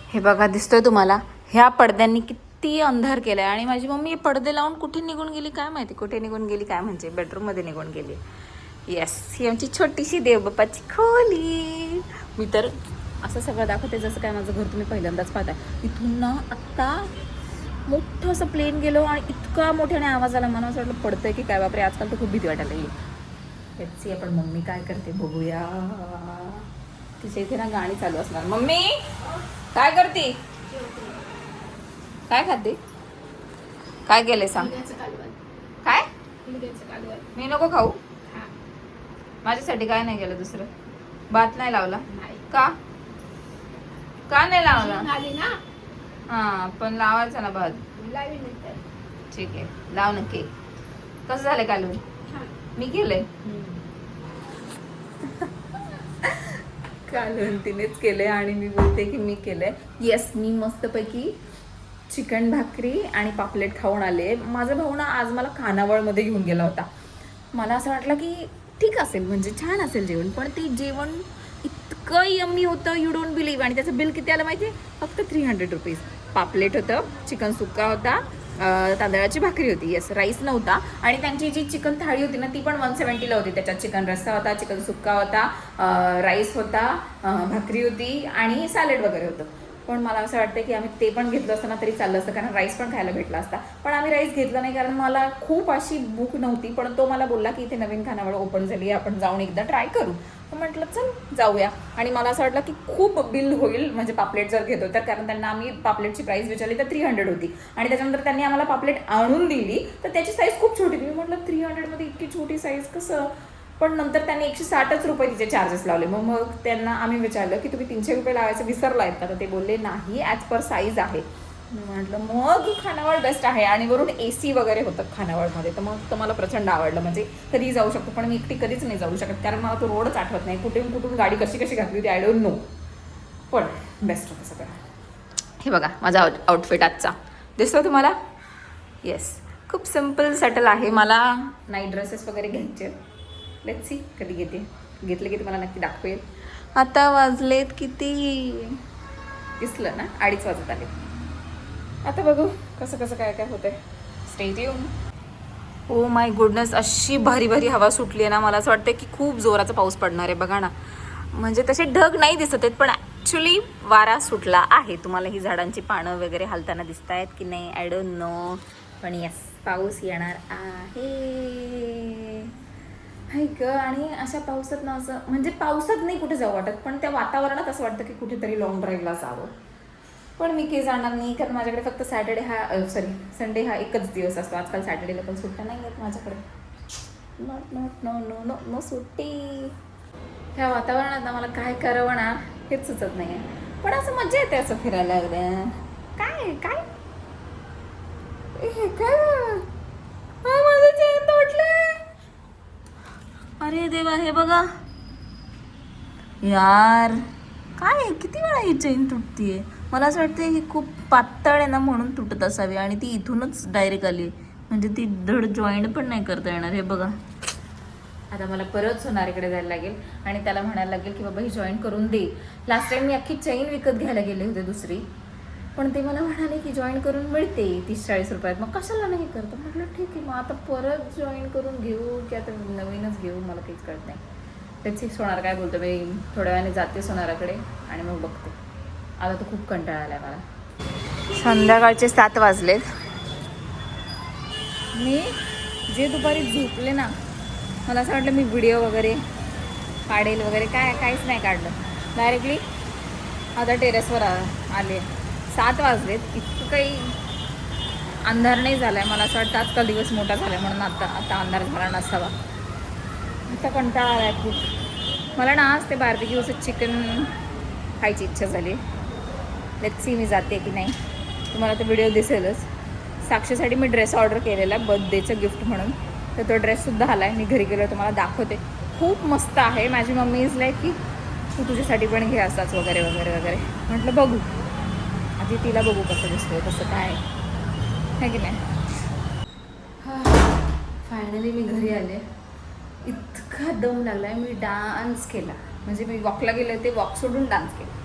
हे बघा दिसतोय तुम्हाला, ह्या पडद्यांनी किती अंधार केलाय. आणि माझी मम्मी पडदे लावून कुठे निघून गेली काय माहिती, कुठे निघून गेली काय, म्हणजे बेडरूममध्ये निघून गेली. येस, ही आमची छोटीशी देवबाप्पाची खोली. मी तर असं सगळं दाखवते जसं काय माझं घर तुम्ही पहिल्यांदाच पाहताय. इथून ना आत्ता मोठं असं प्लेन गेलो आणि इतका मोठ्याने आवाज आला, मला असं वाटलं पडतंय की काय. बापरे, आजकाल तर खूप भीती वाटायला लागली. हेच आपण मम्मी काय करते बघूया. तिच्या इथे ना गाणी चालू असणार. मम्मी काय करते, काय खाते, काय केलंय सांग. काय मी नको खाऊ, माझ्यासाठी काय नाही केलं दुसरं. भात नाही लावला का, का नाही लावला. हा पण लावायचा ना भात. ठीक आहे लाव नक्की. कसं झालंय कालून, मी केलंय कालून तिनेच केलंय आणि मी बोलते की मी केलंय. येस, मी मस्तपैकी चिकन भाकरी आणि पापलेट खाऊन आले. माझा भाऊ ना आज मला खानावळमध्ये घेऊन गेला होता. मला असं वाटलं की ठीक असेल, म्हणजे छान असेल जेवण, पण ते जेवण इतकं यम्मी होतं, यू डोंट बिलीव्ह. आणि त्याचं बिल किती आलं माहिती आहे, फक्त 300 रुपीज. पापलेट होतं, चिकन सुक्का होता, तांदळाची भाकरी होती, येस राईस नव्हता. आणि त्यांची जी चिकन थाळी होती ना ती पण 170ला होती. त्याच्यात चिकन रस्सा होता, चिकन सुक्का होता, राईस होता, भाकरी होती आणि सॅलड वगैरे होतं. पण मला असं वाटतं की आम्ही ते पण घेतलं असतं ना तरी चाललं असतं, कारण राईस पण खायला भेटला असता. पण आम्ही राईस घेतलं नाही कारण मला खूप अशी भूक नव्हती. पण तो मला बोलला की इथे नवीन खानावळ ओपन झाली आहे, आपण जाऊन एकदा ट्राय करू. म्हटलं चल जाऊया. आणि मला असं वाटलं की खूप बिल होईल, म्हणजे पापलेट जर घेतो तर, कारण त्यांना आम्ही पापलेटची प्राईस विचारली तर 300 होती. आणि त्याच्यानंतर त्यांनी आम्हाला पापलेट आणून दिली तर त्याची साईज खूप छोटी होती. मी म्हटलं 300मध्ये इतकी छोटी साईज कसं. पण नंतर त्यांनी 160 रुपये तिचे चार्जेस लावले. मग त्यांना आम्ही विचारलं की तुम्ही 300 रुपये लावायचं विसरलायत का, तर ते बोलले नाही, ॲज पर साईज आहे. म्हटलं मग खानावळ बेस्ट आहे. आणि वरून AC वगैरे होतं खानावळमध्ये, तर मग तर मला प्रचंड आवडलं. म्हणजे कधीही जाऊ शकतो, पण मी एकटी कधीच नाही जाऊ शकत कारण मला तो रोडच आठवत नाही, कुठून गाडी कशी घातली होती आय डोंट नो. पण बेस्ट होतं सगळं. हे बघा माझा आउटफिट आजचा दिसतो तुम्हाला. येस, खूप सिम्पल सटल आहे. मला नाईट ड्रेसेस वगैरे घ्यायचे. लेट्स सी कधी घेतले की तुम्हाला नक्की दाखवेल. आता वाजलेत किती, दिसलं ना 2:30 वाजत आले. आता बघू कसं काय होतंय. Stay tune. Oh my goodness, अशी भारी हवा सुटली आहे ना, मला असं वाटतं की खूप जोराचा पाऊस पडणार आहे. बघा ना, म्हणजे तसे ढग नाही दिसत आहेत पण ॲक्च्युली वारा सुटला आहे. तुम्हाला ही झाडांची पानं वगैरे हलताना दिसत आहेत की नाही आय डोंट नो, पण यस पाऊस येणार आहे. हाय ग. आणि अशा पावसात ना असं, म्हणजे पावसात नाही कुठे जाऊ वाटत, पण त्या वातावरणात असं वाटतं की कुठेतरी लॉंग ड्राईव्हला जावं. पण मी काही जाणार नाही कारण माझ्याकडे फक्त संडे हा एकच दिवस असतो. आजकाल सॅटर्डेला पण सुट्ट्या नाही आहेत माझ्याकडे. नो सुट्टी. ह्या वातावरणात ना मला काय करावं ना हेच सुचत नाही आहे. पण असं मजा येते असं फिरायला लागलं. काय काय माझं चेन तुटलंय. अरे देवा, हे बघा यार, काय किती वेळा ही चेन तुटतीये. मला असं वाटतं ही खूप पातळ आहे ना म्हणून तुटत असावी, आणि ती इथूनच डायरेक्ट आली, म्हणजे ती धड जॉईंट पण नाही करता येणार. हे बघा, आता मला परत सोनारीकडे जायला लागेल आणि त्याला म्हणायला लागेल की बाबा ही जॉईन करून दे. लास्ट टाइम मी अख्खी चेन विकत घ्यायला गेले होते दुसरी, पण ते मला म्हणाले की जॉईन करून मिळते 30-40 रुपयात. मग कशाला नाही करतो. म्हटलं ठीक आहे, मग आता परत जॉईन करून घेऊ की आता नवीनच घेऊ, मला काहीच कळत नाही. त्याची सोनार काय बोलतो, मी थोड्या वेळाने जाते सोनाराकडे आणि मग बघते. आता तर खूप कंटाळा आला मला. संध्याकाळचे 7 वाजलेत. मी जे दुपारी झोपले ना, मला असं वाटलं मी व्हिडिओ वगैरे काढेल वगैरे, काहीच नाही काढलं. डायरेक्टली आता टेरेसवर आले. 7 वाजलेत, इतकं काही अंधार नाही झाला आहे. मला असं वाटतं आजकाल दिवस मोठा झाला आहे म्हणून आता अंधार झाला नसावा. आता कंटाळा आला आहे खूप. मला ना आज ते बार्बिक्यूचं चिकन खायची इच्छा झाली. लेट्स सी मी जाते की नाही. तुम्हाला तो व्हिडिओ दिसेलच. साक्षीसाठी मी ड्रेस ऑर्डर केलेला बर्थडेचं गिफ्ट म्हणून, तर तो ड्रेससुद्धा आला आहे. मी घरी गेलो तुम्हाला दाखवते. खूप मस्त आहे. माझी मम्मी इज लाईक की तू तुझ्यासाठी पण घे असाच वगैरे वगैरे वगैरे. म्हटलं बघू आधी, तिला बघू कसं दिसतोय कसं काय आहे की नाही. फायनली मी घरी आले. इतका दम लागला आहे. मी डान्स केला, म्हणजे मी वॉकला गेले ते वॉक सोडून डान्स केला.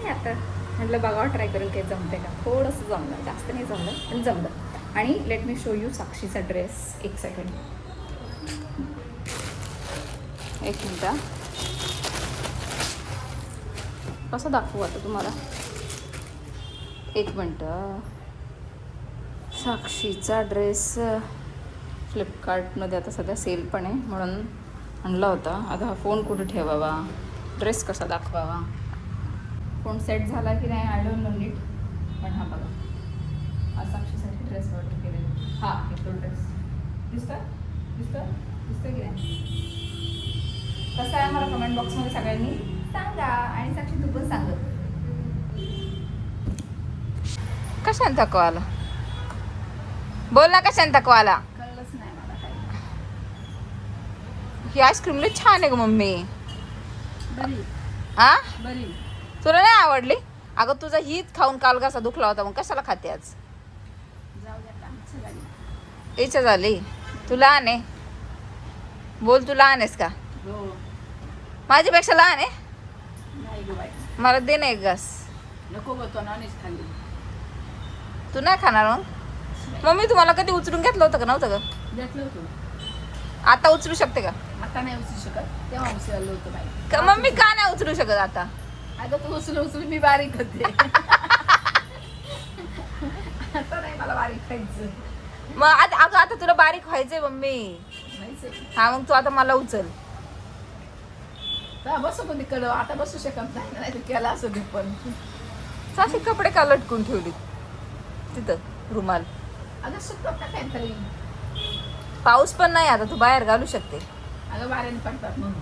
काय आता म्हटलं बघावं ट्राय करून काही जमते का. थोडंसं जमलं, जास्त नाही जमलं पण जमलं. आणि लेट मी शो यू साक्षीचा ड्रेस. एक सेकंड, एक मिनटं. कसं दाखवू आता तुम्हाला, एक मिनटं. साक्षीचा ड्रेस फ्लिपकार्टमध्ये आता सध्या सेल पण आहे म्हणून आणला होता. आता हा फोन कुठे ठेवावा, ड्रेस कसा दाखवावा. फोन सेट झाला की नाही आय डोंट नो नीट. पण हा बघा, हा साक्षीसाठी ड्रेस ऑर्डर केलेला. हा तो ड्रेस दिसतं दिसतं दिसतं की नाही, कसा आहे मला कमेंट बॉक्समध्ये सगळ्यांनी सांगा. आणि साक्षी तू पण सांग कशाने थकवा आला, बोल ना कशाने थकवा आला. कळलंच नाही मला काही. ही आईस्क्रीम लई छान आहे ग मम्मी. बरी हा बरी. तुला नाही आवडली. अगं तुझा हीच खाऊन काल कसा दुखला होता, मग कशाला खाते आज. इच्छा झाली. तू लहान आहे, बोल तू लहान आहेस का. माझ्यापेक्षा लहान आहे. मला दे ना एक घास. नको खाली. तू नाही खाणार मग. मम्मी तुम्हाला कधी उचलून घेतलं होतं का नव्हतं ग. घेतलं होतं. आता उचलू शकते का. आता नाही उचलू शकत, तेव्हा उचललं होतं बाई. का मम्मी का नाही उचलू शकत आता. अगं तू उचलू मी बारीक होते. आता नाही मला बारीक खायचं. मग आता अगं आता तुला बारीक व्हायचंय मम्मी. हा मग तू आता मला उचल. बसू पण तिकडं आता बसू शकत नाही तर केला असं ते पण. साशी कपडे का लटकून ठेवली तिथं रुमाल. अगं सुकत काहीतरी. पाऊस पण नाही आता, तू बाहेर घालू शकते. अगं वाऱ्याने पडतात म्हणून.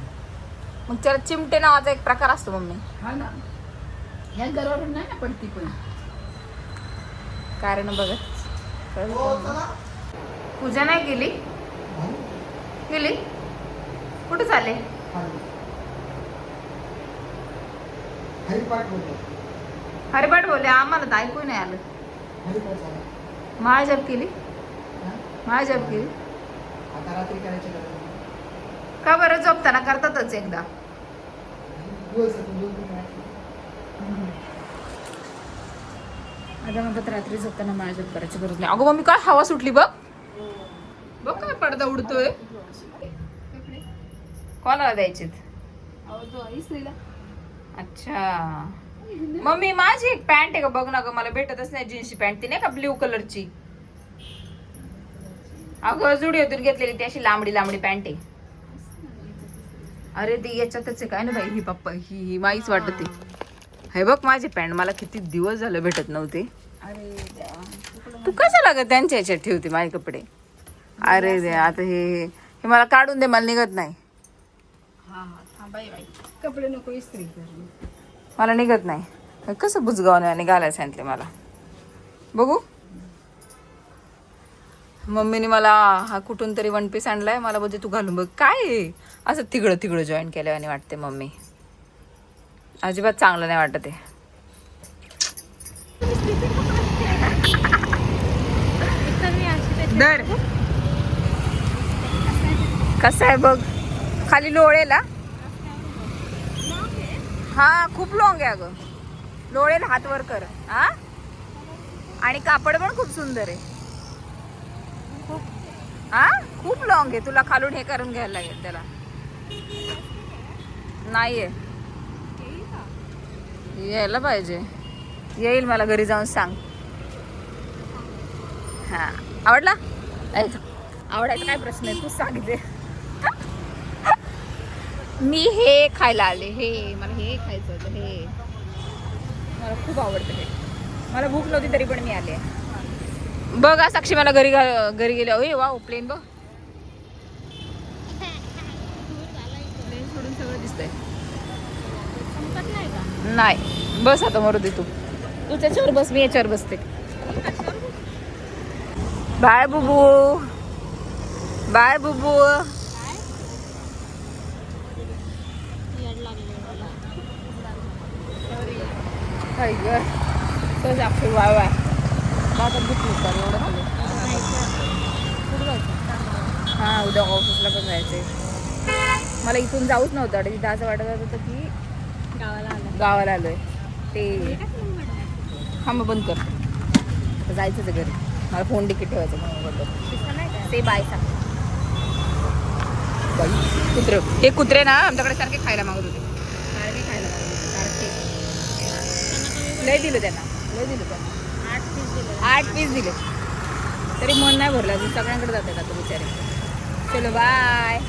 मग त्याला चिमटे नावाचा एक प्रकार असतो मम्मी. हा ना, ह्या घरावरून नाही ना पडती पण. कारण बघत पूजा नाही गेली. गेली कुठे चालले. हरिपाठ बोलले, आम्हाला तर ऐकू नाही आलं. माळ जप केली. माळ जप केली का बरं. झोपताना करतातच एकदा. आता म्हणतात रात्री झोपताना माळ जप करायची गरज नाही. अगं मम्मी काय हवा सुटली बघ. बघ काय पडदा उडतोय. कोणाला द्यायचे. अच्छा मम्मी माझी एक पॅन्ट आहे का बघ ना ग. मला भेटतच नाही जीन्सची पॅन्ट. ती नाही का ब्ल्यू कलरची. अगं जुडिओतून घेतलेली ती अशी लांबडी लांबडी पॅन्ट आहे. अरे ती याच्यातच आहे काय ना बाई. ही पप्पा ही माईच वाटत. हे बघ माझी पॅन्ट मला किती दिवस झालं भेटत नव्हते. तू कशाला ग त्यांच्या याच्यात ठेवते माझे कपडे. अरे दे आता हे मला काढून दे, मला निघत नाही. कपडे नको इस्त्री मला निघत नाही. कसं बुजगावने घालायला सांगितले मला. बघू मम्मीने मला हा कुठून तरी वन पीस आणलाय. मला बोलते तू घालून बघ. काय असं तिकडं तिकडं जॉईन केल्याने वाटते मम्मी. अजिबात चांगलं नाही वाटत आहे. दर कसं आहे बघ खाली लोळेला. हा खूप लॉंग आहे अगं. लोळेला हात वर कर. हा आणि कापड पण खूप सुंदर आहे. खूप हा खूप लॉंग आहे. तुला खालून हे करून घ्यायला लागेल त्याला. नाहीये यायला पाहिजे. येईल मला घरी जाऊन सांग. हा आवडला. आवडायचा काय प्रश्न आहे, तू सांगितले. मी हे खायला आले. हे मला हे खायचं होतं. हे मला खूप आवडतं. हे मला भूक नव्हती तरी पण मी आले. बघ साक्षी मला घरी गेल्या. होय वा प्लेन बघ. प्लेन सोडून सगळं दिसतंय. नाही बस आता मरू दे. तू त्याच्यावर बस, मी याच्यावर बसते. बाय बुबू. बाय बुबू. साक्षी वाय वाय माझा बुक एवढं हां उद्या ऑफिसला पण जायचंय. मला इथून जाऊच नव्हतं. तिथं असं वाटत होतं की गावाला आलोय. ते हा मग बंद कर. आता जायचंच आहे घरी. मला फोन तिकीट ठेवायचं म्हणून ते बाय सांग. कुत्रे हे कुत्रे ना आमच्याकडे सारखे खायला मागत होते. सारखे खायला मागत होते सारखे. लय दिलं त्यांना. 8 पीस दिले तरी मन नाही भरलं अजून. सगळ्यांकडे जातात आता बिचारे. चलो बाय.